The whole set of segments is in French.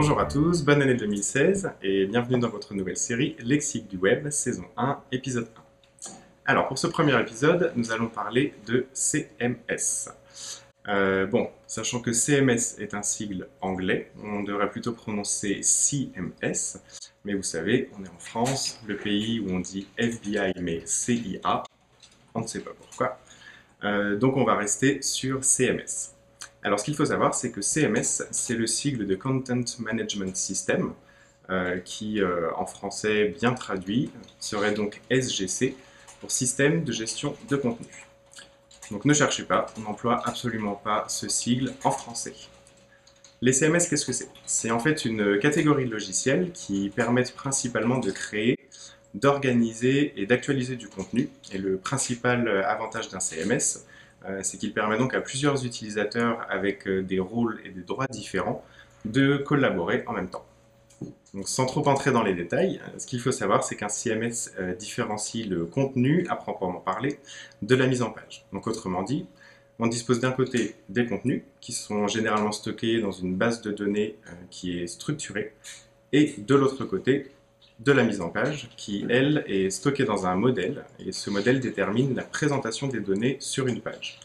Bonjour à tous, bonne année 2016 et bienvenue dans votre nouvelle série Lexique du Web, saison 1, épisode 1. Alors pour ce premier épisode, nous allons parler de CMS. Sachant que CMS est un sigle anglais, on devrait plutôt prononcer CMS, mais vous savez, on est en France, le pays où on dit FBI mais CIA, on ne sait pas pourquoi. Donc on va rester sur CMS. Alors ce qu'il faut savoir, c'est que CMS, c'est le sigle de Content Management System, qui en français bien traduit serait donc SGC pour Système de gestion de contenu. Donc ne cherchez pas, on n'emploie absolument pas ce sigle en français. Les CMS, qu'est-ce que c'est? C'est en fait une catégorie de logiciels qui permettent principalement de créer, d'organiser et d'actualiser du contenu. Et le principal avantage d'un CMS, c'est qu'il permet donc à plusieurs utilisateurs avec des rôles et des droits différents de collaborer en même temps. Donc, sans trop entrer dans les détails, ce qu'il faut savoir, c'est qu'un CMS différencie le contenu, à proprement parler, de la mise en page. Donc, autrement dit, on dispose d'un côté des contenus, qui sont généralement stockés dans une base de données qui est structurée, et de l'autre côté, de la mise en page, qui, elle, est stockée dans un modèle, et ce modèle détermine la présentation des données sur une page.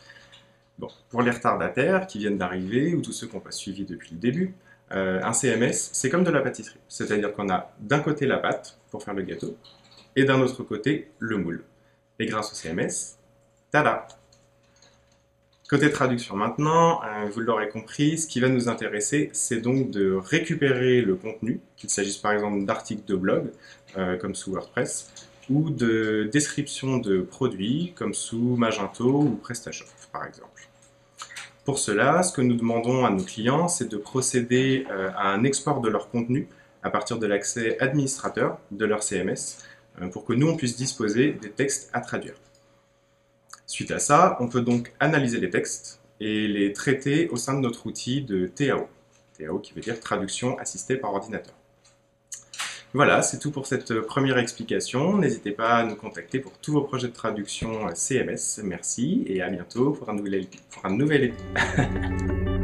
Bon, pour les retardataires qui viennent d'arriver, ou tous ceux qui n'ont pas suivi depuis le début, un CMS, c'est comme de la pâtisserie. C'est-à-dire qu'on a d'un côté la pâte pour faire le gâteau, et d'un autre côté le moule. Et grâce au CMS, tada! Côté traduction maintenant, vous l'aurez compris, ce qui va nous intéresser, c'est donc de récupérer le contenu, qu'il s'agisse par exemple d'articles de blog, comme sous WordPress, ou de descriptions de produits, comme sous Magento ou PrestaShop, par exemple. Pour cela, ce que nous demandons à nos clients, c'est de procéder à un export de leur contenu à partir de l'accès administrateur de leur CMS, pour que nous, on puisse disposer des textes à traduire. Suite à ça, on peut donc analyser les textes et les traiter au sein de notre outil de TAO. TAO qui veut dire traduction assistée par ordinateur. Voilà, c'est tout pour cette première explication. N'hésitez pas à nous contacter pour tous vos projets de traduction CMS. Merci et à bientôt pour un nouvel épisode.